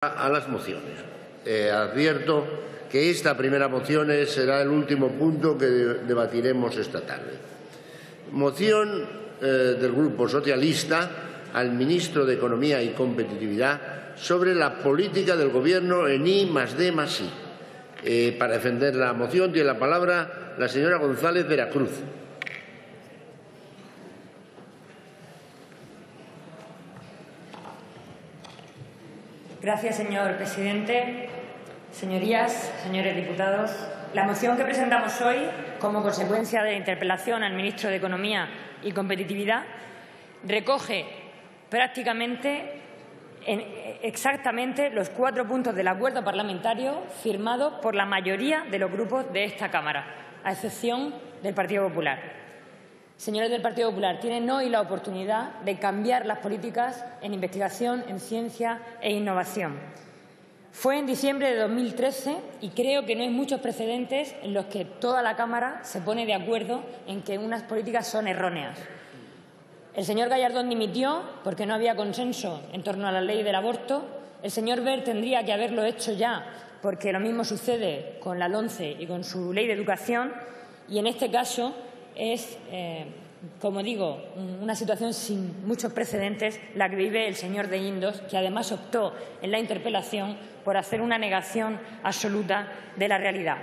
A las mociones. Advierto que esta primera moción será el último punto que debatiremos esta tarde. Moción del Grupo Socialista al Ministro de Economía y Competitividad sobre la política del Gobierno en I+D+I. Para defender la moción tiene la palabra la señora González Veracruz. Gracias, señor presidente. Señorías, señores diputados, la moción que presentamos hoy, como consecuencia de la interpelación al ministro de Economía y Competitividad, recoge prácticamente exactamente los 4 puntos del acuerdo parlamentario firmado por la mayoría de los grupos de esta Cámara, a excepción del Partido Popular. Señores del Partido Popular, tienen hoy la oportunidad de cambiar las políticas en investigación, en ciencia e innovación. Fue en diciembre de 2013 y creo que no hay muchos precedentes en los que toda la Cámara se pone de acuerdo en que unas políticas son erróneas. El señor Gallardón dimitió porque no había consenso en torno a la ley del aborto. El señor Wert tendría que haberlo hecho ya porque lo mismo sucede con la LOMCE y con su ley de educación. Y en este caso es, como digo, una situación sin muchos precedentes la que vive el señor de Guindos, que además optó en la interpelación por hacer una negación absoluta de la realidad.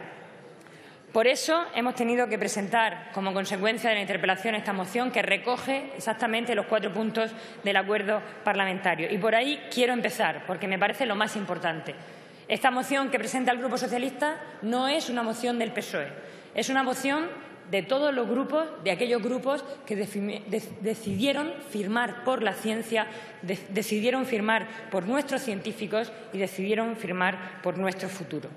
Por eso hemos tenido que presentar, como consecuencia de la interpelación, esta moción que recoge exactamente los 4 puntos del acuerdo parlamentario. Y por ahí quiero empezar, porque me parece lo más importante. Esta moción que presenta el Grupo Socialista no es una moción del PSOE, es una moción de todos los grupos, de aquellos grupos que decidieron firmar por la ciencia, decidieron firmar por nuestros científicos y decidieron firmar por nuestro futuro.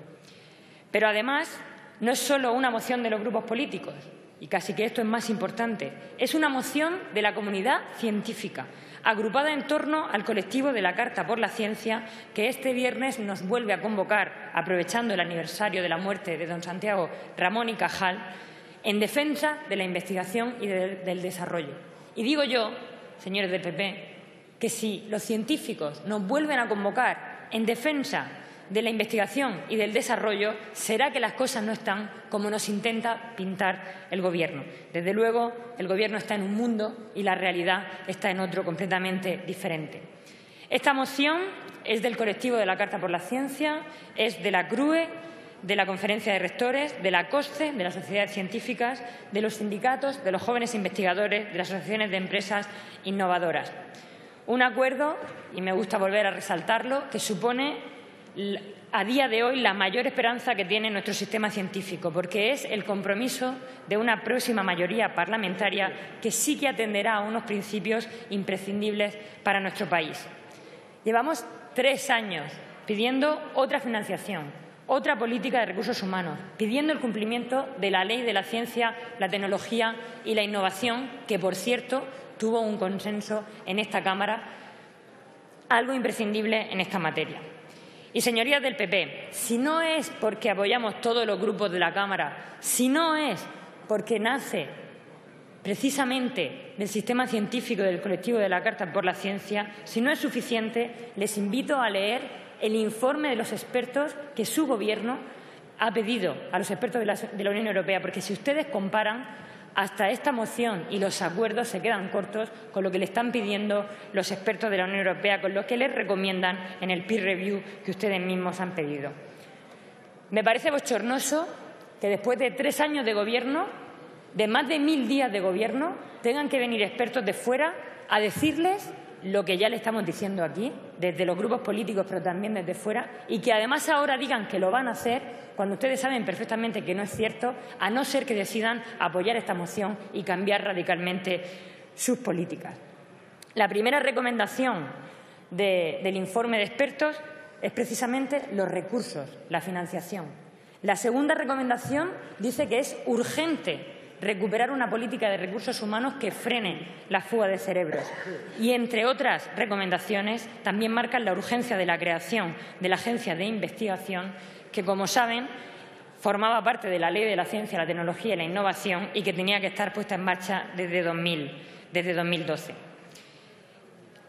Pero además no es solo una moción de los grupos políticos, y casi que esto es más importante, es una moción de la comunidad científica, agrupada en torno al colectivo de la Carta por la Ciencia, que este viernes nos vuelve a convocar, aprovechando el aniversario de la muerte de don Santiago Ramón y Cajal, en defensa de la investigación y del desarrollo. Y digo yo, señores del PP, que si los científicos nos vuelven a convocar en defensa de la investigación y del desarrollo, será que las cosas no están como nos intenta pintar el Gobierno. Desde luego, el Gobierno está en un mundo y la realidad está en otro completamente diferente. Esta moción es del colectivo de la Carta por la Ciencia, es de la CRUE, de la Conferencia de Rectores, de la COSCE, de las sociedades científicas, de los sindicatos, de los jóvenes investigadores, de las asociaciones de empresas innovadoras. Un acuerdo, y me gusta volver a resaltarlo, que supone a día de hoy la mayor esperanza que tiene nuestro sistema científico, porque es el compromiso de una próxima mayoría parlamentaria que sí que atenderá a unos principios imprescindibles para nuestro país. Llevamos 3 años pidiendo otra financiación, otra política de recursos humanos, pidiendo el cumplimiento de la Ley de la Ciencia, la Tecnología y la Innovación, que, por cierto, tuvo un consenso en esta Cámara, algo imprescindible en esta materia. Y, señorías del PP, si no es porque apoyamos todos los grupos de la Cámara, si no es porque nace precisamente del sistema científico del colectivo de la Carta por la Ciencia, si no es suficiente, les invito a leer el informe de los expertos que su Gobierno ha pedido a los expertos de la Unión Europea, porque si ustedes comparan, hasta esta moción y los acuerdos se quedan cortos con lo que le están pidiendo los expertos de la Unión Europea, con lo que les recomiendan en el peer review que ustedes mismos han pedido. Me parece bochornoso que después de 3 años de Gobierno, de más de 1000 días de Gobierno, tengan que venir expertos de fuera a decirles lo que ya le estamos diciendo aquí, desde los grupos políticos, pero también desde fuera, y que además ahora digan que lo van a hacer cuando ustedes saben perfectamente que no es cierto, a no ser que decidan apoyar esta moción y cambiar radicalmente sus políticas. La primera recomendación del informe de expertos es precisamente los recursos, la financiación. La segunda recomendación dice que es urgente recuperar una política de recursos humanos que frene la fuga de cerebros. Y, entre otras recomendaciones, también marcan la urgencia de la creación de la Agencia de Investigación, que, como saben, formaba parte de la Ley de la Ciencia, la Tecnología y la Innovación y que tenía que estar puesta en marcha desde 2012.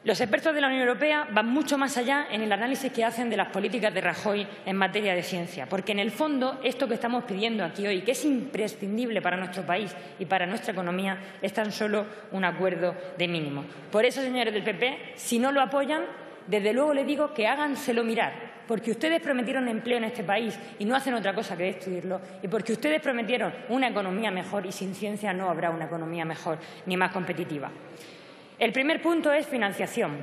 Los expertos de la Unión Europea van mucho más allá en el análisis que hacen de las políticas de Rajoy en materia de ciencia, porque en el fondo esto que estamos pidiendo aquí hoy, que es imprescindible para nuestro país y para nuestra economía, es tan solo un acuerdo de mínimo. Por eso, señores del PP, si no lo apoyan, desde luego les digo que háganselo mirar, porque ustedes prometieron empleo en este país y no hacen otra cosa que destruirlo, y porque ustedes prometieron una economía mejor y sin ciencia no habrá una economía mejor ni más competitiva. El primer punto es financiación.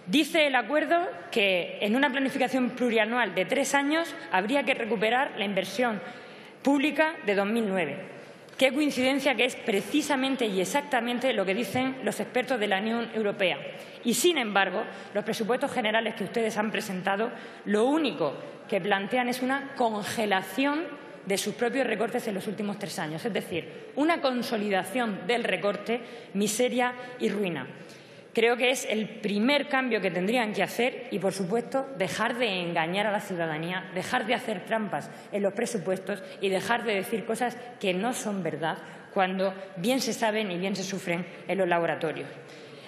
Dice el acuerdo que en una planificación plurianual de 3 años habría que recuperar la inversión pública de 2009. Qué coincidencia que es precisamente y exactamente lo que dicen los expertos de la Unión Europea. Y, sin embargo, los presupuestos generales que ustedes han presentado, lo único que plantean es una congelación de sus propios recortes en los últimos 3 años, es decir, una consolidación del recorte, miseria y ruina. Creo que es el primer cambio que tendrían que hacer y, por supuesto, dejar de engañar a la ciudadanía, dejar de hacer trampas en los presupuestos y dejar de decir cosas que no son verdad cuando bien se saben y bien se sufren en los laboratorios.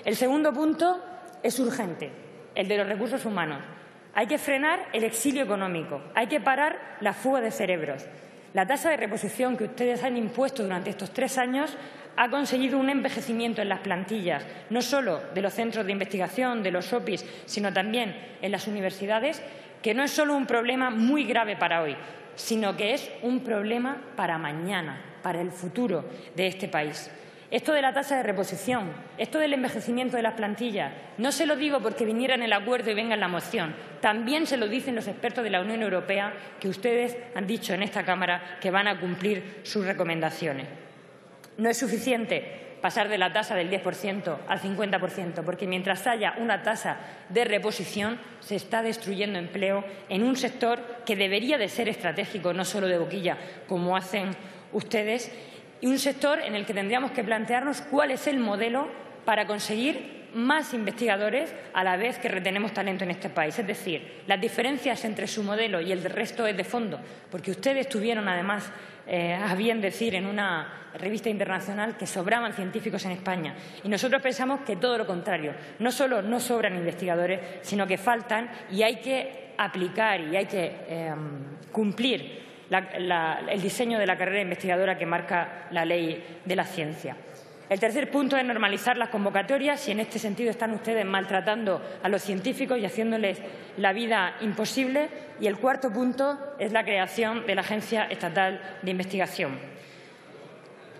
El segundo punto es urgente, el de los recursos humanos. Hay que frenar el exilio económico, hay que parar la fuga de cerebros. La tasa de reposición que ustedes han impuesto durante estos 3 años ha conseguido un envejecimiento en las plantillas, no solo de los centros de investigación, de los OPIs, sino también en las universidades, que no es solo un problema muy grave para hoy, sino que es un problema para mañana, para el futuro de este país. Esto de la tasa de reposición, esto del envejecimiento de las plantillas, no se lo digo porque viniera en el acuerdo y venga en la moción. También se lo dicen los expertos de la Unión Europea, que ustedes han dicho en esta Cámara que van a cumplir sus recomendaciones. No es suficiente pasar de la tasa del 10% al 50%, porque mientras haya una tasa de reposición se está destruyendo empleo en un sector que debería de ser estratégico, no solo de boquilla, como hacen ustedes, y un sector en el que tendríamos que plantearnos cuál es el modelo para conseguir más investigadores a la vez que retenemos talento en este país. Es decir, las diferencias entre su modelo y el del resto es de fondo, porque ustedes tuvieron, además, a bien decir en una revista internacional que sobraban científicos en España. Y nosotros pensamos que todo lo contrario. No solo no sobran investigadores, sino que faltan y hay que aplicar y hay que cumplir el diseño de la carrera investigadora que marca la ley de la ciencia. El tercer punto es normalizar las convocatorias y en este sentido están ustedes maltratando a los científicos y haciéndoles la vida imposible. Y el cuarto punto es la creación de la Agencia Estatal de Investigación.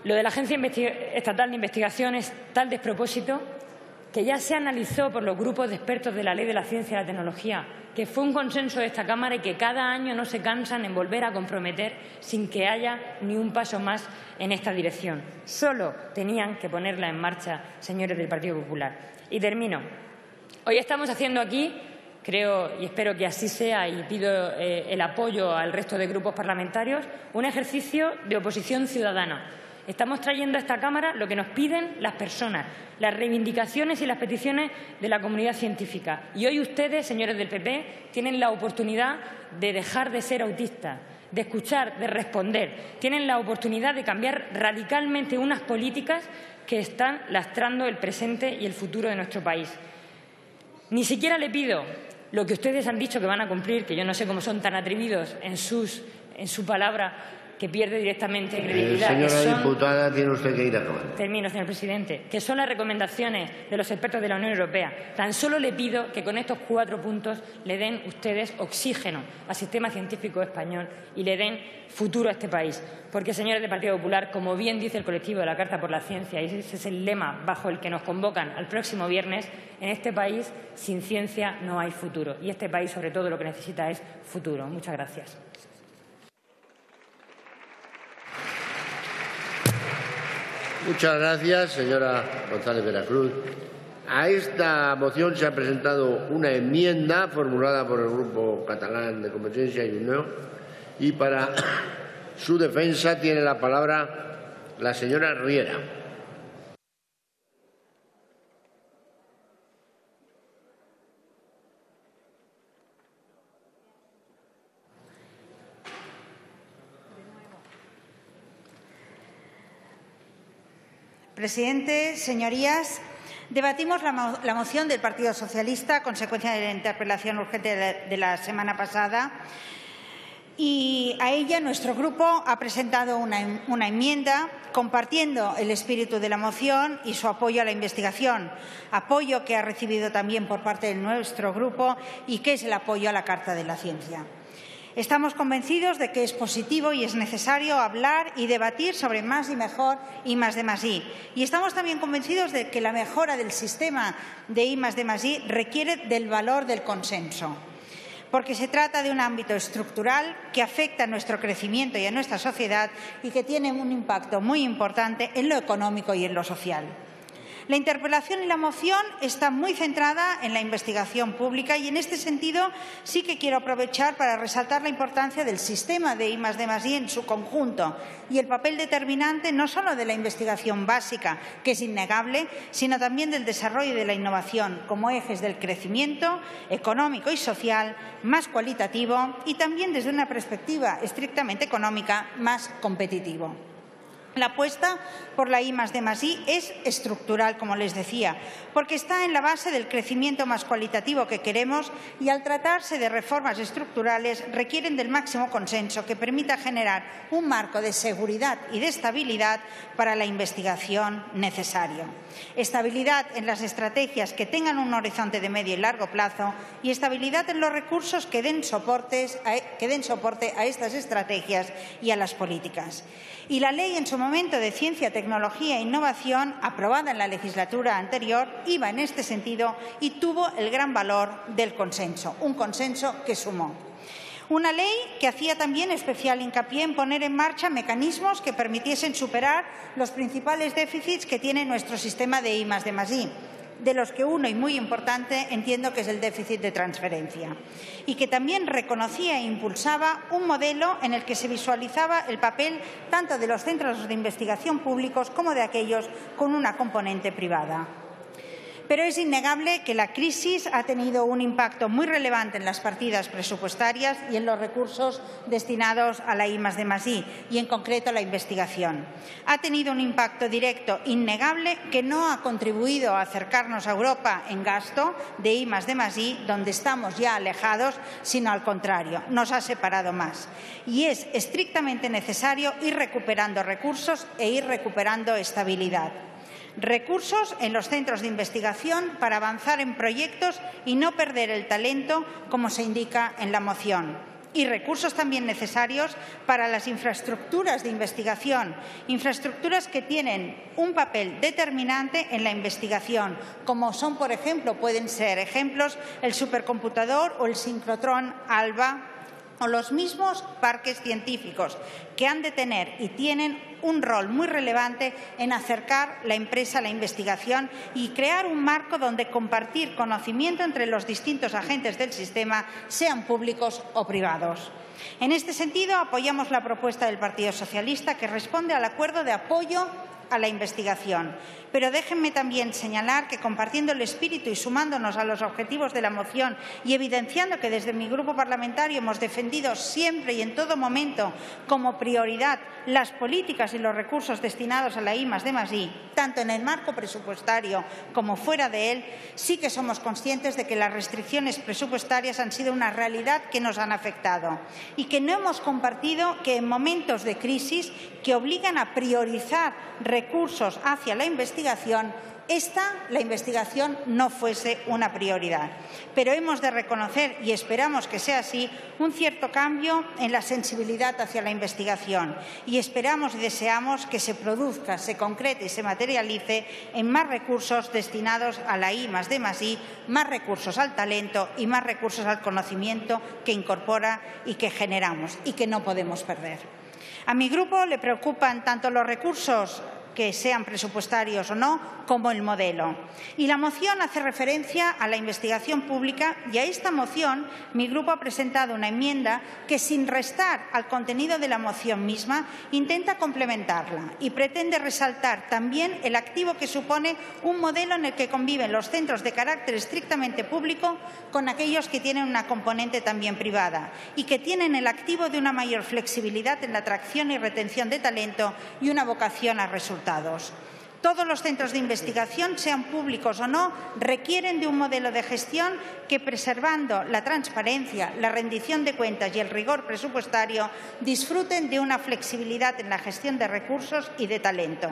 Lo de la Agencia Estatal de Investigación es tal despropósito que ya se analizó por los grupos de expertos de la Ley de la Ciencia y la Tecnología, que fue un consenso de esta Cámara y que cada año no se cansan en volver a comprometer sin que haya ni un paso más en esta dirección. Solo tenían que ponerla en marcha, señores del Partido Popular. Y termino. Hoy estamos haciendo aquí, creo y espero que así sea y pido el apoyo al resto de grupos parlamentarios, un ejercicio de oposición ciudadana. Estamos trayendo a esta Cámara lo que nos piden las personas, las reivindicaciones y las peticiones de la comunidad científica. Y hoy ustedes, señores del PP, tienen la oportunidad de dejar de ser autistas, de escuchar, de responder. Tienen la oportunidad de cambiar radicalmente unas políticas que están lastrando el presente y el futuro de nuestro país. Ni siquiera le pido lo que ustedes han dicho que van a cumplir, que yo no sé cómo son tan atrevidos en su palabra, que pierde directamente credibilidad. Señora diputada, tiene usted que ir acabando. Termino, señor presidente. Que son las recomendaciones de los expertos de la Unión Europea. Tan solo le pido que con estos 4 puntos le den ustedes oxígeno al sistema científico español y le den futuro a este país. Porque, señores del Partido Popular, como bien dice el colectivo de la Carta por la Ciencia, y ese es el lema bajo el que nos convocan al próximo viernes, en este país sin ciencia no hay futuro. Y este país, sobre todo, lo que necesita es futuro. Muchas gracias. Muchas gracias, señora González Veracruz. A esta moción se ha presentado una enmienda formulada por el Grupo Catalán de Convergencia y Unió y para su defensa tiene la palabra la señora Riera. Presidente, señorías, Debatimos la moción del Partido Socialista a consecuencia de la interpelación urgente de la semana pasada y a ella nuestro grupo ha presentado una enmienda compartiendo el espíritu de la moción y su apoyo a la investigación, apoyo que ha recibido también por parte de nuestro grupo y que es el apoyo a la Carta de la Ciencia. Estamos convencidos de que es positivo y es necesario hablar y debatir sobre más y mejor y I+D+I. Y estamos también convencidos de que la mejora del sistema de I+D+I requiere del valor del consenso, porque se trata de un ámbito estructural que afecta a nuestro crecimiento y a nuestra sociedad y que tiene un impacto muy importante en lo económico y en lo social. La interpelación y la moción están muy centrada en la investigación pública y en este sentido sí que quiero aprovechar para resaltar la importancia del sistema de I+D+I en su conjunto y el papel determinante no solo de la investigación básica, que es innegable, sino también del desarrollo y de la innovación como ejes del crecimiento económico y social más cualitativo y también desde una perspectiva estrictamente económica más competitivo. La apuesta por la I+D+I es estructural, como les decía, porque está en la base del crecimiento más cualitativo que queremos y, al tratarse de reformas estructurales, requieren del máximo consenso que permita generar un marco de seguridad y de estabilidad para la investigación necesario. Estabilidad en las estrategias que tengan un horizonte de medio y largo plazo y estabilidad en los recursos que den soporte a estas estrategias y a las políticas. Y la ley en su momento de Ciencia, Tecnología e Innovación, aprobada en la legislatura anterior, iba en este sentido y tuvo el gran valor del consenso, un consenso que sumó. Una ley que hacía también especial hincapié en poner en marcha mecanismos que permitiesen superar los principales déficits que tiene nuestro sistema de I+D+I, de los que uno, y muy importante, entiendo que es el déficit de transferencia, y que también reconocía e impulsaba un modelo en el que se visualizaba el papel tanto de los centros de investigación públicos como de aquellos con una componente privada. Pero es innegable que la crisis ha tenido un impacto muy relevante en las partidas presupuestarias y en los recursos destinados a la I+D+I y, en concreto, a la investigación. Ha tenido un impacto directo innegable que no ha contribuido a acercarnos a Europa en gasto de I+D+I, donde estamos ya alejados, sino al contrario, nos ha separado más. Y es estrictamente necesario ir recuperando recursos e ir recuperando estabilidad. Recursos en los centros de investigación para avanzar en proyectos y no perder el talento, como se indica en la moción. Y recursos también necesarios para las infraestructuras de investigación, infraestructuras que tienen un papel determinante en la investigación, como son, por ejemplo, pueden ser ejemplos el supercomputador o el sincrotrón ALBA, o los mismos parques científicos, que han de tener y tienen un rol muy relevante en acercar la empresa a la investigación y crear un marco donde compartir conocimiento entre los distintos agentes del sistema, sean públicos o privados. En este sentido, apoyamos la propuesta del Partido Socialista, que responde al acuerdo de apoyo a la investigación. Pero déjenme también señalar que, compartiendo el espíritu y sumándonos a los objetivos de la moción y evidenciando que desde mi grupo parlamentario hemos defendido siempre y en todo momento como prioridad las políticas y los recursos destinados a la I+D+I, tanto en el marco presupuestario como fuera de él, sí que somos conscientes de que las restricciones presupuestarias han sido una realidad que nos han afectado y que no hemos compartido que en momentos de crisis que obligan a priorizar recursos hacia la investigación, la investigación no fuese una prioridad. Pero hemos de reconocer, y esperamos que sea así, un cierto cambio en la sensibilidad hacia la investigación. Y esperamos y deseamos que se produzca, se concrete y se materialice en más recursos destinados a la I+D+I, más recursos al talento y más recursos al conocimiento que incorpora y que generamos y que no podemos perder. A mi grupo le preocupan tanto los recursos que sean presupuestarios o no, como el modelo. Y la moción hace referencia a la investigación pública y a esta moción mi grupo ha presentado una enmienda que, sin restar al contenido de la moción misma, intenta complementarla y pretende resaltar también el activo que supone un modelo en el que conviven los centros de carácter estrictamente público con aquellos que tienen una componente también privada y que tienen el activo de una mayor flexibilidad en la atracción y retención de talento y una vocación a resultados. Todos los centros de investigación, sean públicos o no, requieren de un modelo de gestión que, preservando la transparencia, la rendición de cuentas y el rigor presupuestario, disfruten de una flexibilidad en la gestión de recursos y de talento.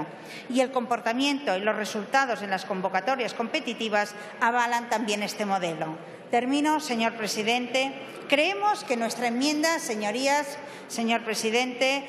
Y el comportamiento y los resultados en las convocatorias competitivas avalan también este modelo. Termino, señor presidente. Creemos que nuestra enmienda, señorías, señor presidente,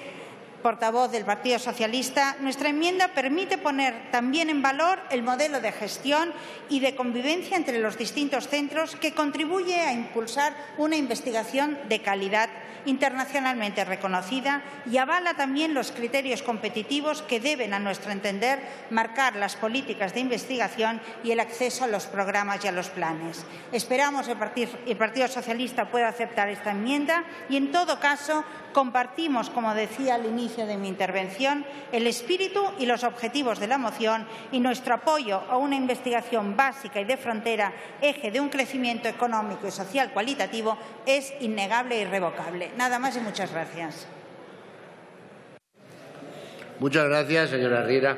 portavoz del Partido Socialista, nuestra enmienda permite poner también en valor el modelo de gestión y de convivencia entre los distintos centros que contribuye a impulsar una investigación de calidad internacionalmente reconocida y avala también los criterios competitivos que deben, a nuestro entender, marcar las políticas de investigación y el acceso a los programas y a los planes. Esperamos que el Partido Socialista pueda aceptar esta enmienda y, en todo caso, compartimos, como decía al inicio de mi intervención, el espíritu y los objetivos de la moción y nuestro apoyo a una investigación básica y de frontera, eje de un crecimiento económico y social cualitativo, es innegable e irrevocable. Nada más y muchas gracias. Muchas gracias, señora Riera.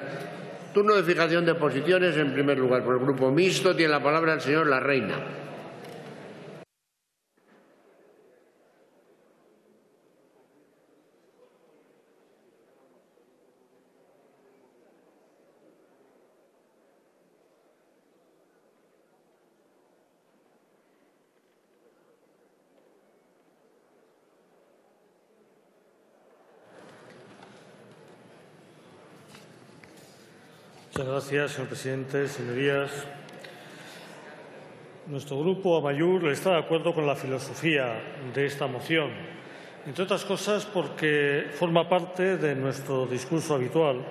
Turno de fijación de posiciones. En primer lugar, por el Grupo Mixto, tiene la palabra el señor Larreina. Muchas gracias, señor presidente. Señorías, nuestro grupo Amaiur está de acuerdo con la filosofía de esta moción, entre otras cosas porque forma parte de nuestro discurso habitual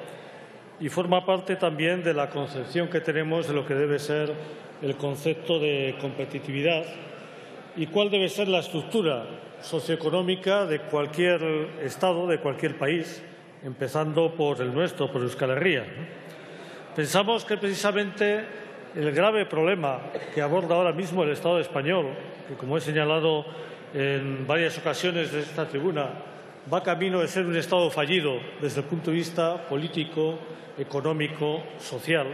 y forma parte también de la concepción que tenemos de lo que debe ser el concepto de competitividad y cuál debe ser la estructura socioeconómica de cualquier Estado, de cualquier país, empezando por el nuestro, por Euskal Herria. Pensamos que precisamente el grave problema que aborda ahora mismo el Estado español, que como he señalado en varias ocasiones de esta tribuna, va camino de ser un Estado fallido desde el punto de vista político, económico, social,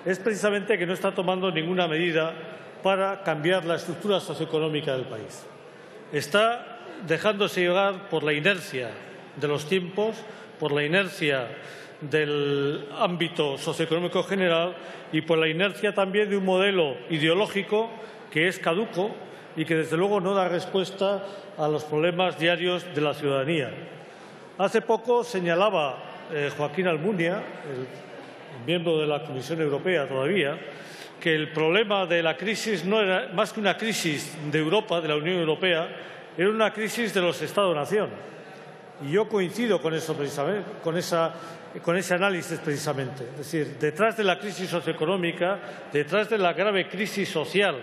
es precisamente que no está tomando ninguna medida para cambiar la estructura socioeconómica del país. Está dejándose llevar por la inercia de los tiempos, por la inercia del ámbito socioeconómico general y por la inercia también de un modelo ideológico que es caduco y que, desde luego, no da respuesta a los problemas diarios de la ciudadanía. Hace poco señalaba Joaquín Almunia, el miembro de la Comisión Europea todavía, que el problema de la crisis no era más que una crisis de Europa, de la Unión Europea, era una crisis de los Estados-nación. Y yo coincido con eso precisamente, con ese análisis precisamente. Es decir, detrás de la crisis socioeconómica, detrás de la grave crisis social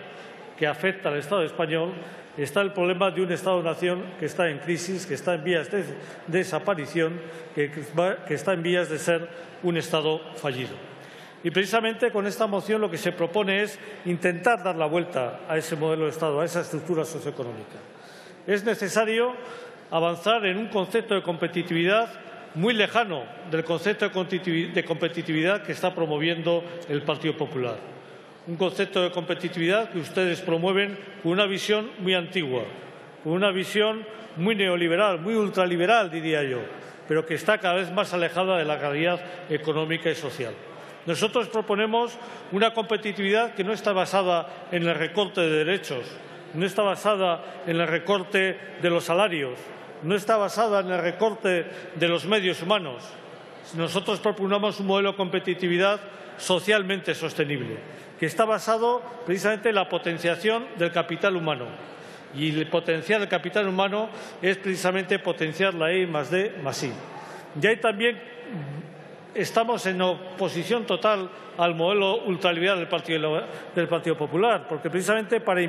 que afecta al Estado español, está el problema de un Estado-nación que está en crisis, que está en vías de desaparición, que está en vías de ser un Estado fallido. Y precisamente con esta moción lo que se propone es intentar dar la vuelta a ese modelo de Estado, a esa estructura socioeconómica. Es necesario avanzar en un concepto de competitividad muy lejano del concepto de competitividad que está promoviendo el Partido Popular. Un concepto de competitividad que ustedes promueven con una visión muy antigua, con una visión muy neoliberal, muy ultraliberal, diría yo, pero que está cada vez más alejada de la realidad económica y social. Nosotros proponemos una competitividad que no está basada en el recorte de derechos, no está basada en el recorte de los salarios, no está basada en el recorte de los medios humanos. Nosotros proponemos un modelo de competitividad socialmente sostenible, que está basado precisamente en la potenciación del capital humano. Y el potenciar el capital humano es precisamente potenciar la I+D+I. Y ahí también estamos en oposición total al modelo ultraliberal del Partido Popular, porque precisamente para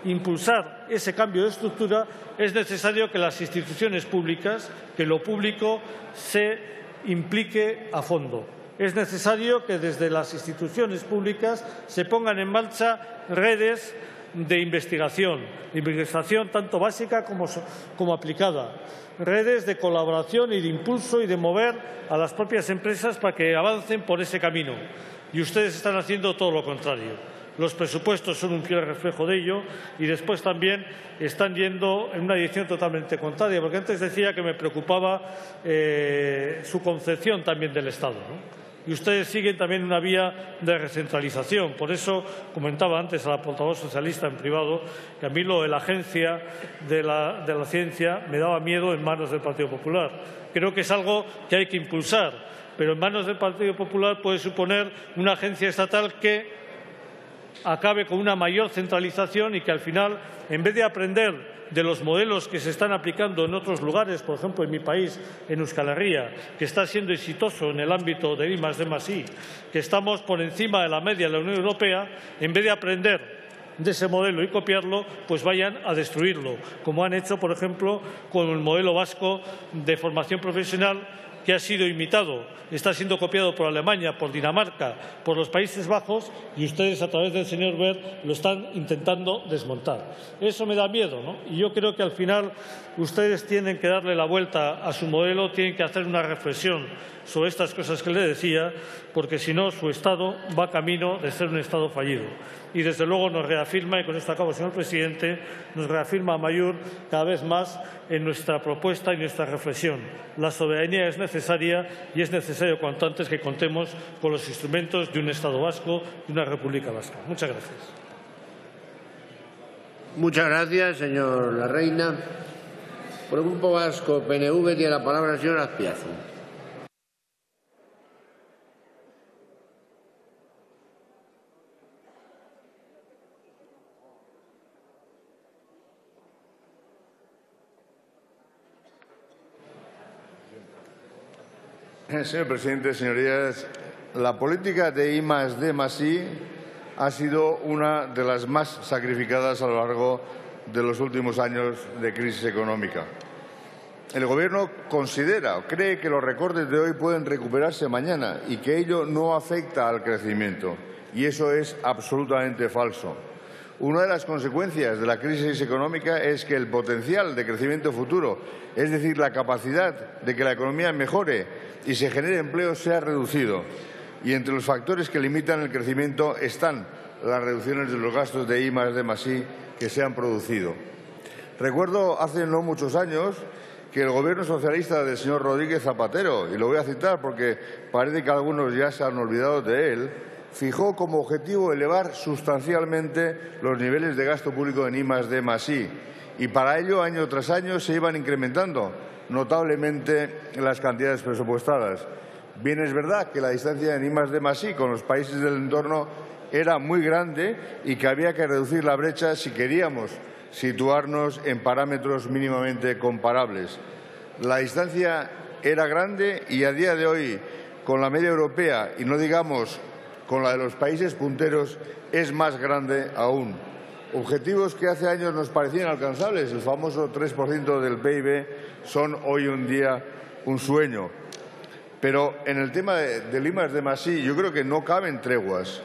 impulsar ese cambio de estructura es necesario que las instituciones públicas, que lo público se implique a fondo. Es necesario que desde las instituciones públicas se pongan en marcha redes de investigación tanto básica como aplicada, redes de colaboración y de impulso y de mover a las propias empresas para que avancen por ese camino. Y ustedes están haciendo todo lo contrario. Los presupuestos son un fiel reflejo de ello y después también están yendo en una dirección totalmente contraria, porque antes decía que me preocupaba su concepción también del Estado, ¿no? Y ustedes siguen también una vía de recentralización. Por eso comentaba antes a la portavoz socialista en privado que a mí lo de la agencia de la ciencia me daba miedo en manos del Partido Popular. Creo que es algo que hay que impulsar, pero en manos del Partido Popular puede suponer una agencia estatal que acabe con una mayor centralización y que al final, en vez de aprender de los modelos que se están aplicando en otros lugares, por ejemplo en mi país, en Euskal Herria, que está siendo exitoso en el ámbito de I+D+I, que estamos por encima de la media de la Unión Europea, en vez de aprender de ese modelo y copiarlo, pues vayan a destruirlo, como han hecho, por ejemplo, con el modelo vasco de formación profesional, que ha sido imitado, está siendo copiado por Alemania, por Dinamarca, por los Países Bajos, y ustedes, a través del señor Wert, lo están intentando desmontar. Eso me da miedo, ¿no? Y yo creo que al final ustedes tienen que darle la vuelta a su modelo, tienen que hacer una reflexión sobre estas cosas que le decía, porque si no, su Estado va camino de ser un Estado fallido. Y desde luego nos reafirma, y con esto acabo, señor presidente, nos reafirma Amaiur cada vez más en nuestra propuesta y nuestra reflexión. La soberanía es necesaria y es necesario cuanto antes que contemos con los instrumentos de un Estado vasco y una República vasca. Muchas gracias. Muchas gracias, señor Larreina. Por el Grupo Vasco PNV tiene la palabra el señor Azpiazu. Señor presidente, señorías, la política de I+D+I ha sido una de las más sacrificadas a lo largo de los últimos años de crisis económica. El Gobierno considera o cree que los recortes de hoy pueden recuperarse mañana y que ello no afecta al crecimiento. Y eso es absolutamente falso. Una de las consecuencias de la crisis económica es que el potencial de crecimiento futuro, es decir, la capacidad de que la economía mejore y se genere empleo, se ha reducido. Y entre los factores que limitan el crecimiento están las reducciones de los gastos de I+D+I que se han producido. Recuerdo hace no muchos años que el Gobierno socialista del señor Rodríguez Zapatero, y lo voy a citar porque parece que algunos ya se han olvidado de él, fijó como objetivo elevar sustancialmente los niveles de gasto público en I+D+I y para ello, año tras año, se iban incrementando notablemente las cantidades presupuestadas. Bien, es verdad que la distancia en I+D+I con los países del entorno era muy grande y que había que reducir la brecha si queríamos situarnos en parámetros mínimamente comparables. La distancia era grande y a día de hoy, con la media europea y no digamos con la de los países punteros, es más grande aún. Objetivos que hace años nos parecían alcanzables, el famoso 3% del PIB, son hoy en día un sueño. Pero en el tema del I+D+I yo creo que no caben treguas.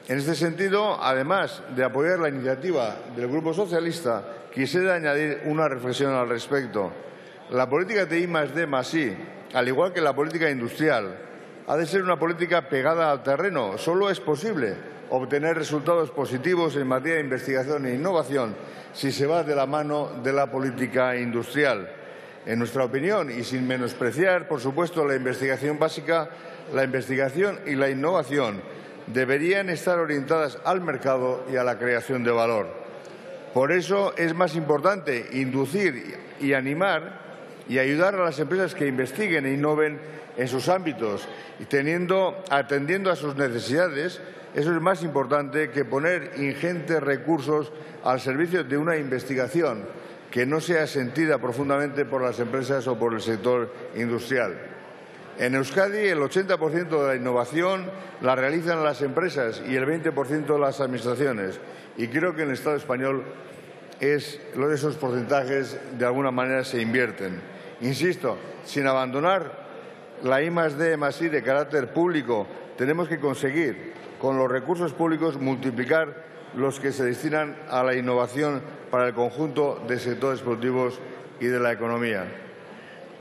En este sentido, además de apoyar la iniciativa del Grupo Socialista, quisiera añadir una reflexión al respecto. La política de I+D+I, al igual que la política industrial, ha de ser una política pegada al terreno. Solo es posible obtener resultados positivos en materia de investigación e innovación si se va de la mano de la política industrial. En nuestra opinión, y sin menospreciar, por supuesto, la investigación básica, la investigación y la innovación deberían estar orientadas al mercado y a la creación de valor. Por eso es más importante inducir y animar y ayudar a las empresas que investiguen e innoven en sus ámbitos y atendiendo a sus necesidades. Eso es más importante que poner ingentes recursos al servicio de una investigación que no sea sentida profundamente por las empresas o por el sector industrial. En Euskadi, el 80% de la innovación la realizan las empresas y el 20% las administraciones. Y creo que en el Estado español esos porcentajes de alguna manera se invierten. Insisto, sin abandonar la I+D+I de carácter público, tenemos que conseguir, con los recursos públicos, multiplicar los que se destinan a la innovación para el conjunto de sectores productivos y de la economía.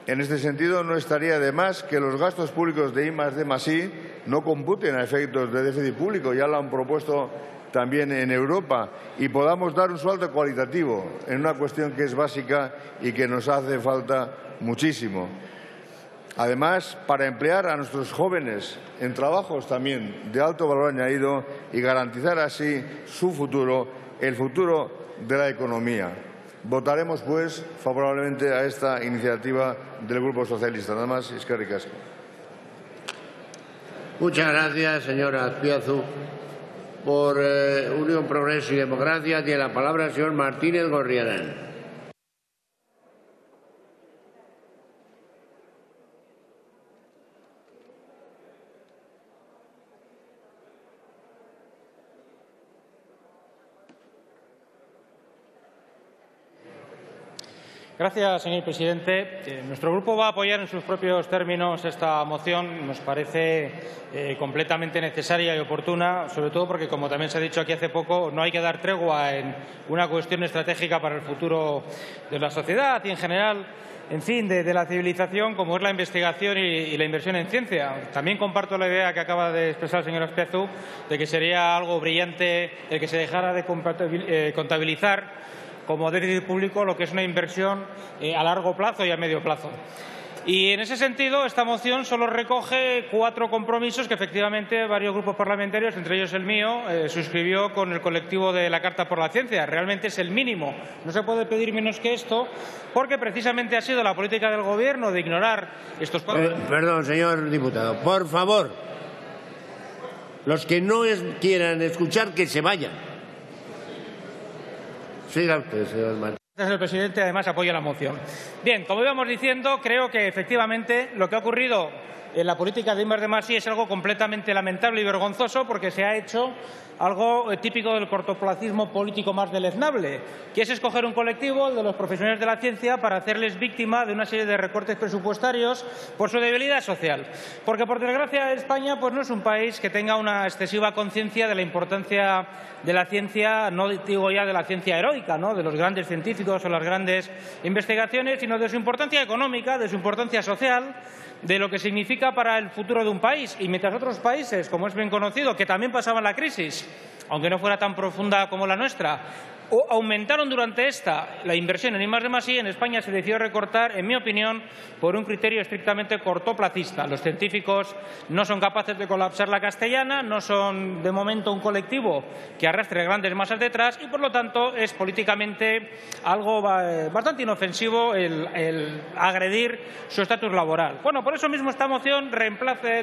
En este sentido, no estaría de más que los gastos públicos de I+D+I no computen a efectos de déficit público, ya lo han propuesto también en Europa, y podamos dar un salto cualitativo en una cuestión que es básica y que nos hace falta muchísimo. Además, para emplear a nuestros jóvenes en trabajos también de alto valor añadido y garantizar así su futuro, el futuro de la economía. Votaremos, pues, favorablemente a esta iniciativa del Grupo Socialista. Nada más, eskerrik asko. Muchas gracias, señora Azpiazu. Por Unión, Progreso y Democracia tiene la palabra el señor Martínez Gorriarán. Gracias, señor presidente. Nuestro grupo va a apoyar en sus propios términos esta moción. Nos parece completamente necesaria y oportuna, sobre todo porque, como también se ha dicho aquí hace poco, no hay que dar tregua en una cuestión estratégica para el futuro de la sociedad y, en general, en fin, de la civilización, como es la investigación y la inversión en ciencia. También comparto la idea que acaba de expresar el señor Azpiazu de que sería algo brillante el que se dejara de contabilizar como déficit público lo que es una inversión a largo plazo y a medio plazo. Y en ese sentido, esta moción solo recoge 4 compromisos que efectivamente varios grupos parlamentarios, entre ellos el mío, suscribió con el colectivo de la Carta por la Ciencia. Realmente es el mínimo. No se puede pedir menos que esto, porque precisamente ha sido la política del Gobierno de ignorar estos 4. Perdón, señor diputado. Por favor, los que no quieran escuchar, que se vayan. Siga usted, señor Martínez. El presidente, además, apoya la moción. Bien, como íbamos diciendo, creo que efectivamente lo que ha ocurrido en la política de I+D+I es algo completamente lamentable y vergonzoso, porque se ha hecho algo típico del cortoplacismo político más deleznable, que es escoger un colectivo, el de los profesionales de la ciencia, para hacerles víctima de una serie de recortes presupuestarios por su debilidad social. Porque, por desgracia, España pues no es un país que tenga una excesiva conciencia de la importancia de la ciencia, no digo ya de la ciencia heroica, ¿no?, de los grandes científicos o las grandes investigaciones, sino de su importancia económica, de su importancia social, de lo que significa para el futuro de un país. Y mientras otros países, como es bien conocido, que también pasaban la crisis, aunque no fuera tan profunda como la nuestra, aumentaron durante esta la inversión en I+D+I, en España se decidió recortar, en mi opinión, por un criterio estrictamente cortoplacista. Los científicos no son capaces de colapsar la castellana, no son, de momento, un colectivo que arrastre grandes masas detrás y, por lo tanto, es políticamente algo bastante inofensivo el agredir su estatus laboral. Bueno, por eso mismo esta moción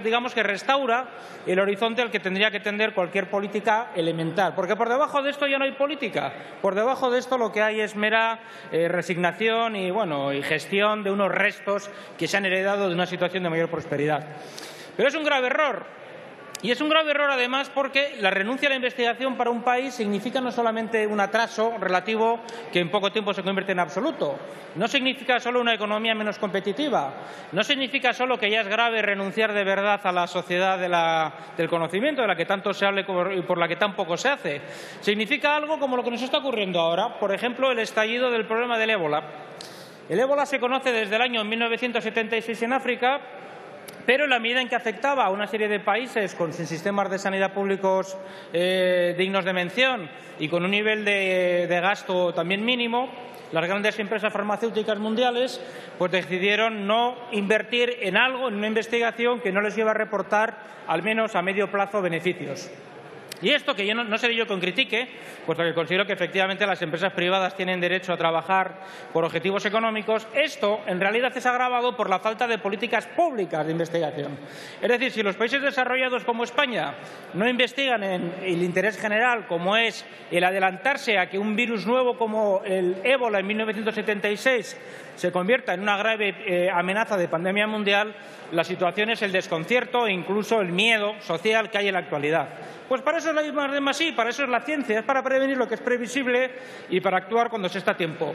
digamos que restaura el horizonte al que tendría que tender cualquier política elemental, porque por debajo de esto ya no hay política. Por debajo de esto lo que hay es mera resignación y gestión de unos restos que se han heredado de una situación de mayor prosperidad. Pero es un grave error. Y es un grave error, además, porque la renuncia a la investigación para un país significa no solamente un atraso relativo que en poco tiempo se convierte en absoluto, no significa solo una economía menos competitiva, no significa solo que ya es grave renunciar de verdad a la sociedad del conocimiento, de la que tanto se habla y por la que tan poco se hace. Significa algo como lo que nos está ocurriendo ahora, por ejemplo, el estallido del problema del ébola. El ébola se conoce desde el año 1976 en África, pero en la medida en que afectaba a una serie de países sin sistemas de sanidad públicos dignos de mención y con un nivel de gasto también mínimo, las grandes empresas farmacéuticas mundiales pues decidieron no invertir en algo, en una investigación que no les iba a reportar, al menos a medio plazo, beneficios. Y esto, que yo no seré yo quien critique, puesto que considero que efectivamente las empresas privadas tienen derecho a trabajar por objetivos económicos, esto en realidad es agravado por la falta de políticas públicas de investigación. Es decir, si los países desarrollados como España no investigan en el interés general, como es el adelantarse a que un virus nuevo como el ébola en 1976 se convierta en una grave amenaza de pandemia mundial, la situación es el desconcierto e incluso el miedo social que hay en la actualidad. Pues para eso es la I+D+I, para eso es la ciencia, es para prevenir lo que es previsible y para actuar cuando se está a tiempo.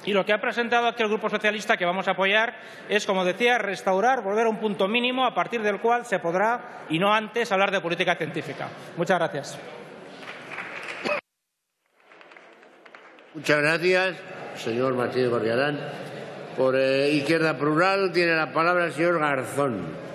Y lo que ha presentado aquí el Grupo Socialista, que vamos a apoyar, es, como decía, restaurar, volver a un punto mínimo a partir del cual se podrá, y no antes, hablar de política científica. Muchas gracias. Muchas gracias, señor Martínez Gorriarán. Por Izquierda Plural tiene la palabra el señor Garzón.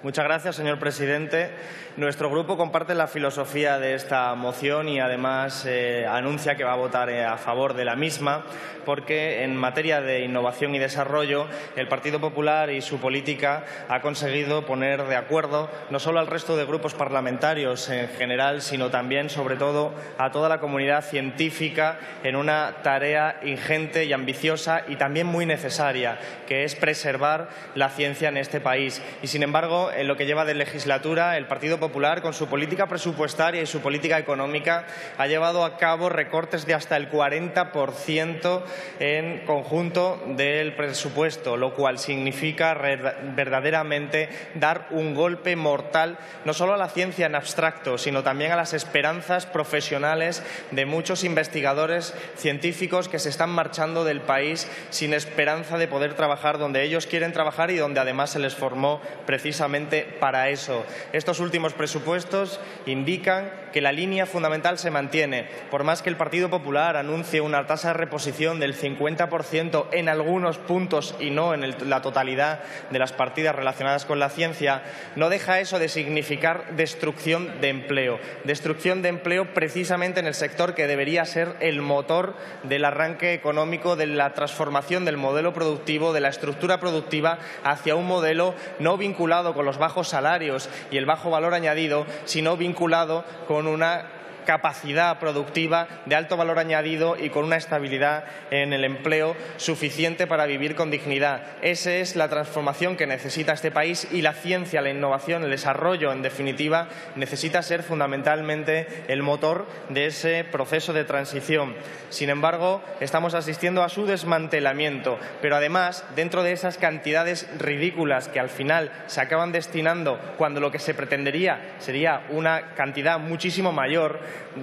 Muchas gracias, señor presidente. Nuestro grupo comparte la filosofía de esta moción y, además, anuncia que va a votar a favor de la misma, porque en materia de innovación y desarrollo el Partido Popular y su política ha conseguido poner de acuerdo no solo al resto de grupos parlamentarios en general, sino también, sobre todo, a toda la comunidad científica en una tarea ingente y ambiciosa y también muy necesaria, que es preservar la ciencia en este país. Y, sin embargo, en lo que lleva de legislatura, el Partido Popular, con su política presupuestaria y su política económica, ha llevado a cabo recortes de hasta el 40% en conjunto del presupuesto, lo cual significa verdaderamente dar un golpe mortal no solo a la ciencia en abstracto, sino también a las esperanzas profesionales de muchos investigadores científicos que se están marchando del país sin esperanza de poder trabajar donde ellos quieren trabajar y donde además se les formó precisamente para eso. Estos últimos presupuestos indican que la línea fundamental se mantiene. Por más que el Partido Popular anuncie una tasa de reposición del 50% en algunos puntos y no en la totalidad de las partidas relacionadas con la ciencia, no deja eso de significar destrucción de empleo. Destrucción de empleo precisamente en el sector que debería ser el motor del arranque económico, de la transformación del modelo productivo, de la estructura productiva hacia un modelo no vinculado con los bajos salarios y el bajo valor añadido, sino vinculado con una capacidad productiva de alto valor añadido y con una estabilidad en el empleo suficiente para vivir con dignidad. Esa es la transformación que necesita este país y la ciencia, la innovación, el desarrollo, en definitiva, necesita ser fundamentalmente el motor de ese proceso de transición. Sin embargo, estamos asistiendo a su desmantelamiento, pero además, dentro de esas cantidades ridículas que al final se acaban destinando cuando lo que se pretendería sería una cantidad muchísimo mayor,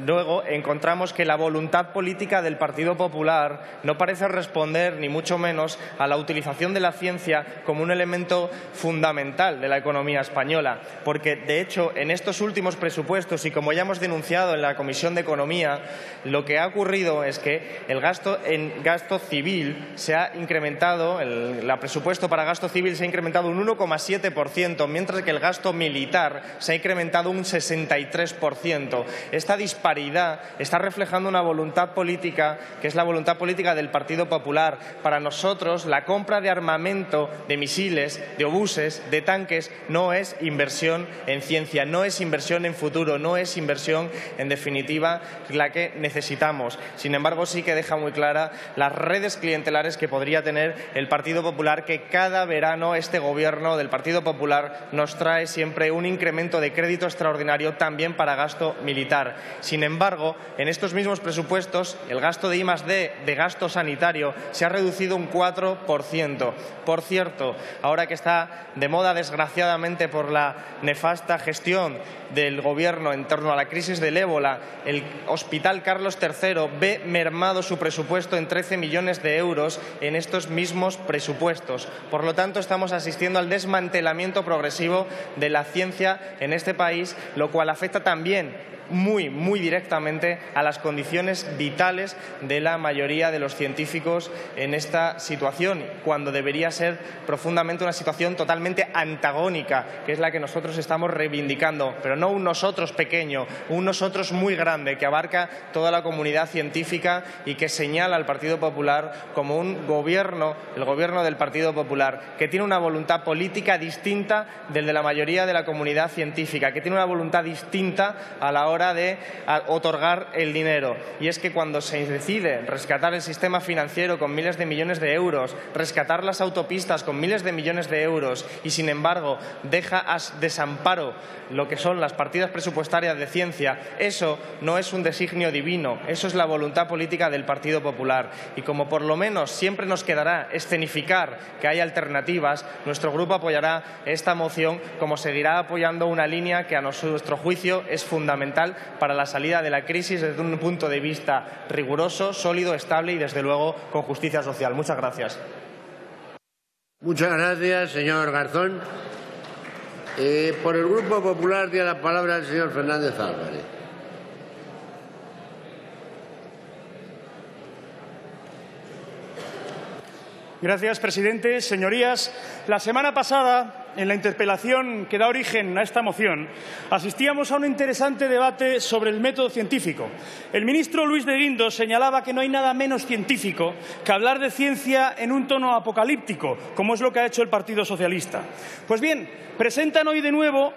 luego encontramos que la voluntad política del Partido Popular no parece responder, ni mucho menos, a la utilización de la ciencia como un elemento fundamental de la economía española. Porque, de hecho, en estos últimos presupuestos, y como ya hemos denunciado en la Comisión de Economía, lo que ha ocurrido es que el gasto en gasto civil se ha incrementado, el presupuesto para gasto civil se ha incrementado un 1,7%, mientras que el gasto militar se ha incrementado un 63%. Esta disparidad está reflejando una voluntad política que es la voluntad política del Partido Popular. Para nosotros, la compra de armamento, de misiles, de obuses, de tanques, no es inversión en ciencia, no es inversión en futuro, no es inversión, en definitiva, la que necesitamos. Sin embargo, sí que deja muy clara las redes clientelares que podría tener el Partido Popular, que cada verano este Gobierno del Partido Popular nos trae siempre un incremento de crédito extraordinario también para gasto militar. Sin embargo, en estos mismos presupuestos, el gasto de I+D de gasto sanitario se ha reducido un 4%. Por cierto, ahora que está de moda, desgraciadamente, por la nefasta gestión del Gobierno en torno a la crisis del ébola, el Hospital Carlos III ve mermado su presupuesto en 13 millones de euros en estos mismos presupuestos. Por lo tanto, estamos asistiendo al desmantelamiento progresivo de la ciencia en este país, lo cual afecta también muy directamente a las condiciones vitales de la mayoría de los científicos en esta situación, cuando debería ser profundamente una situación totalmente antagónica, que es la que nosotros estamos reivindicando, pero no un nosotros pequeño, un nosotros muy grande que abarca toda la comunidad científica y que señala al Partido Popular como un gobierno, el gobierno del Partido Popular, que tiene una voluntad política distinta del de la mayoría de la comunidad científica, que tiene una voluntad distinta a la hora hora de otorgar el dinero. Y es que cuando se decide rescatar el sistema financiero con miles de millones de euros, rescatar las autopistas con miles de millones de euros y, sin embargo, deja a desamparo lo que son las partidas presupuestarias de ciencia, eso no es un designio divino, eso es la voluntad política del Partido Popular. Y como por lo menos siempre nos quedará escenificar que hay alternativas, nuestro grupo apoyará esta moción, como seguirá apoyando una línea que a nuestro juicio es fundamental para la salida de la crisis desde un punto de vista riguroso, sólido, estable y, desde luego, con justicia social. Muchas gracias. Muchas gracias, señor Garzón. Por el Grupo Popular tiene la palabra el señor Fernández Álvarez. Gracias, presidente. Señorías, la semana pasada, en la interpelación que da origen a esta moción, asistíamos a un interesante debate sobre el método científico. El ministro Luis de Guindos señalaba que no hay nada menos científico que hablar de ciencia en un tono apocalíptico, como es lo que ha hecho el Partido Socialista. Pues bien, presentan hoy de nuevo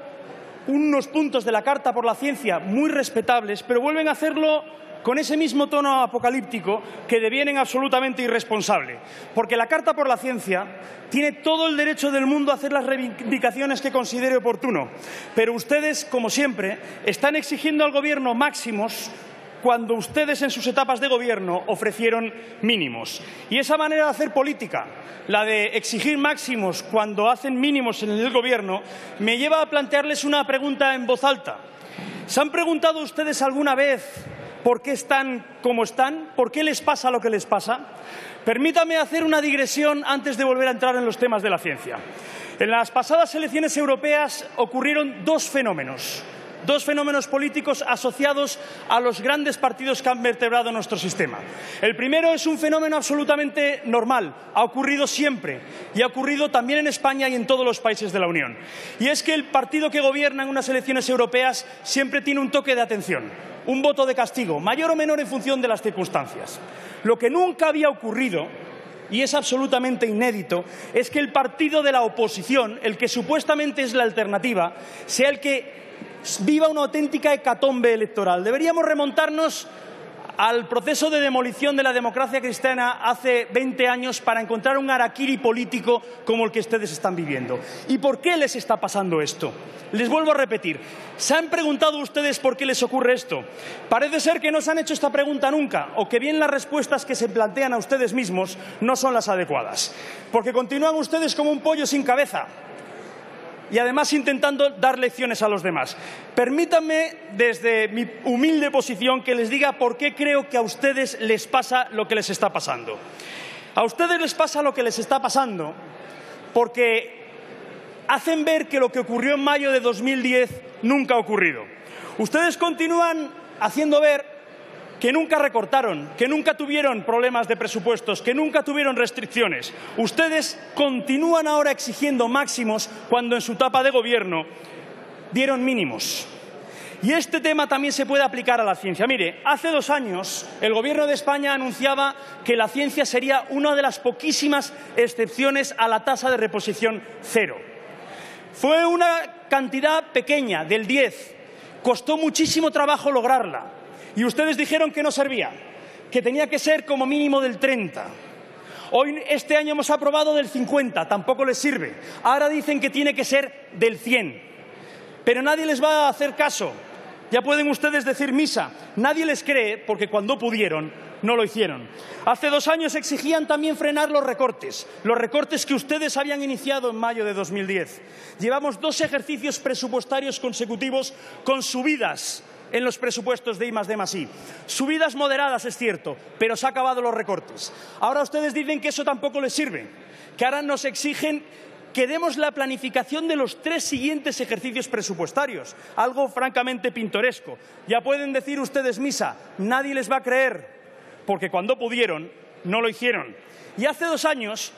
unos puntos de la Carta por la Ciencia muy respetables, pero vuelven a hacerlo con ese mismo tono apocalíptico que devienen absolutamente irresponsable. Porque la Carta por la Ciencia tiene todo el derecho del mundo a hacer las reivindicaciones que considere oportuno. Pero ustedes, como siempre, están exigiendo al Gobierno máximos cuando ustedes en sus etapas de gobierno ofrecieron mínimos. Y esa manera de hacer política, la de exigir máximos cuando hacen mínimos en el Gobierno, me lleva a plantearles una pregunta en voz alta. ¿Se han preguntado ustedes alguna vez por qué están como están? ¿Por qué les pasa lo que les pasa? Permítame hacer una digresión antes de volver a entrar en los temas de la ciencia. En las pasadas elecciones europeas ocurrieron dos fenómenos políticos asociados a los grandes partidos que han vertebrado nuestro sistema. El primero es un fenómeno absolutamente normal, ha ocurrido siempre y ha ocurrido también en España y en todos los países de la Unión. Y es que el partido que gobierna en unas elecciones europeas siempre tiene un toque de atención, un voto de castigo, mayor o menor en función de las circunstancias. Lo que nunca había ocurrido, y es absolutamente inédito, es que el partido de la oposición, el que supuestamente es la alternativa, sea el que viva una auténtica hecatombe electoral. Deberíamos remontarnos al proceso de demolición de la democracia cristiana hace 20 años para encontrar un harakiri político como el que ustedes están viviendo. ¿Y por qué les está pasando esto? Les vuelvo a repetir. ¿Se han preguntado ustedes por qué les ocurre esto? Parece ser que no se han hecho esta pregunta nunca, o que bien las respuestas que se plantean a ustedes mismos no son las adecuadas. Porque continúan ustedes como un pollo sin cabeza y además intentando dar lecciones a los demás. Permítanme, desde mi humilde posición, que les diga por qué creo que a ustedes les pasa lo que les está pasando. A ustedes les pasa lo que les está pasando porque hacen ver que lo que ocurrió en mayo de 2010 nunca ha ocurrido. Ustedes continúan haciendo ver que nunca recortaron, que nunca tuvieron problemas de presupuestos, que nunca tuvieron restricciones. Ustedes continúan ahora exigiendo máximos cuando en su etapa de gobierno dieron mínimos. Y este tema también se puede aplicar a la ciencia. Mire, hace 2 años el Gobierno de España anunciaba que la ciencia sería una de las poquísimas excepciones a la tasa de reposición cero. Fue una cantidad pequeña, del 10. Costó muchísimo trabajo lograrla. Y ustedes dijeron que no servía, que tenía que ser como mínimo del 30. Hoy, este año, hemos aprobado del 50, tampoco les sirve. Ahora dicen que tiene que ser del 100. Pero nadie les va a hacer caso. Ya pueden ustedes decir misa. Nadie les cree porque cuando pudieron no lo hicieron. Hace 2 años exigían también frenar los recortes que ustedes habían iniciado en mayo de 2010. Llevamos 2 ejercicios presupuestarios consecutivos con subidas en los presupuestos de I+D+I. Subidas moderadas, es cierto, pero se han acabado los recortes. Ahora ustedes dicen que eso tampoco les sirve, que ahora nos exigen que demos la planificación de los 3 siguientes ejercicios presupuestarios, algo francamente pintoresco. Ya pueden decir ustedes misa, nadie les va a creer, porque cuando pudieron no lo hicieron. Y hace 2 años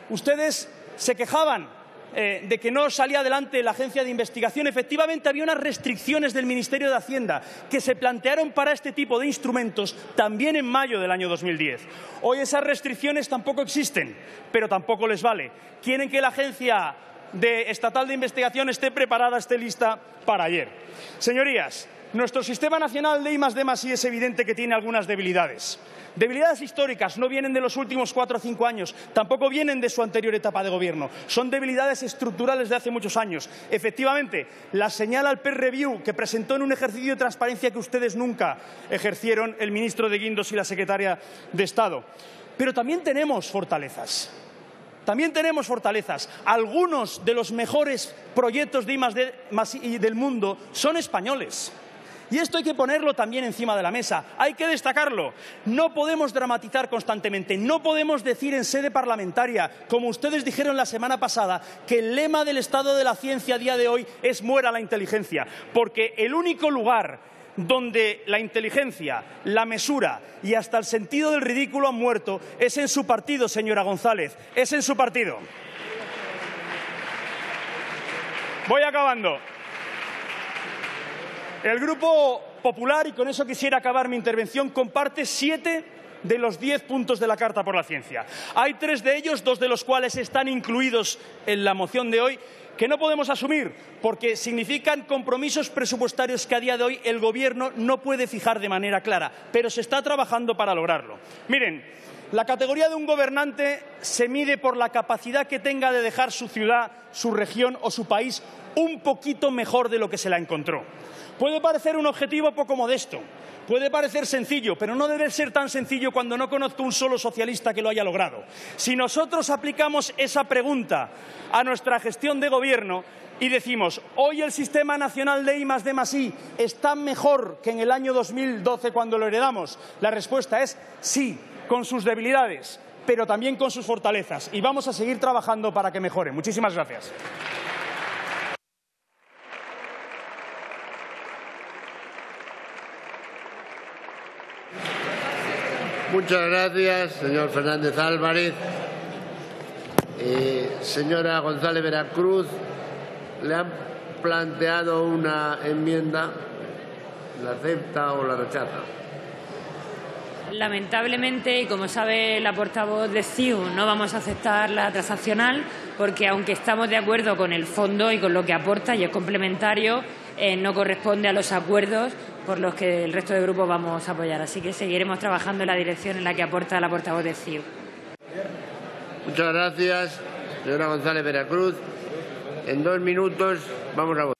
ustedes se quejaban de que no salía adelante la agencia de investigación. Efectivamente, había unas restricciones del Ministerio de Hacienda que se plantearon para este tipo de instrumentos también en mayo del año 2010. Hoy esas restricciones tampoco existen, pero tampoco les vale. Quieren que la agencia estatal de investigación esté preparada, esté lista para ayer. Señorías, nuestro Sistema Nacional de I+D+I es evidente que tiene algunas debilidades. Debilidades históricas, no vienen de los últimos 4 o 5 años, tampoco vienen de su anterior etapa de gobierno. Son debilidades estructurales de hace muchos años. Efectivamente, las señala el peer review que presentó en un ejercicio de transparencia que ustedes nunca ejercieron el ministro de Guindos y la secretaria de Estado. Pero también tenemos fortalezas. También tenemos fortalezas. Algunos de los mejores proyectos de I+D+I del mundo son españoles. Y esto hay que ponerlo también encima de la mesa. Hay que destacarlo. No podemos dramatizar constantemente. No podemos decir en sede parlamentaria, como ustedes dijeron la semana pasada, que el lema del estado de la ciencia a día de hoy es muera la inteligencia. Porque el único lugar donde la inteligencia, la mesura y hasta el sentido del ridículo han muerto es en su partido, señora González. Es en su partido. Voy acabando. El Grupo Popular, y con eso quisiera acabar mi intervención, comparte 7 de los 10 puntos de la Carta por la Ciencia. Hay 3 de ellos, 2 de los cuales están incluidos en la moción de hoy, que no podemos asumir porque significan compromisos presupuestarios que a día de hoy el Gobierno no puede fijar de manera clara, pero se está trabajando para lograrlo. Miren, la categoría de un gobernante se mide por la capacidad que tenga de dejar su ciudad, su región o su país un poquito mejor de lo que se la encontró. Puede parecer un objetivo poco modesto, puede parecer sencillo, pero no debe ser tan sencillo cuando no conozco un solo socialista que lo haya logrado. Si nosotros aplicamos esa pregunta a nuestra gestión de gobierno y decimos, hoy el Sistema Nacional de I+D+I está mejor que en el año 2012 cuando lo heredamos, la respuesta es sí, con sus debilidades, pero también con sus fortalezas. Y vamos a seguir trabajando para que mejore. Muchísimas gracias. Muchas gracias, señor Fernández Álvarez. Señora González Veracruz, le han planteado una enmienda. ¿La acepta o la rechaza? Lamentablemente, y como sabe la portavoz de CiU, no vamos a aceptar la transaccional porque, aunque estamos de acuerdo con el fondo y con lo que aporta y es complementario, no corresponde a los acuerdos por los que el resto de grupos vamos a apoyar. Así que seguiremos trabajando en la dirección en la que aporta la portavoz de CiU. Muchas gracias, señora González Veracruz. En 2 minutos vamos a votar.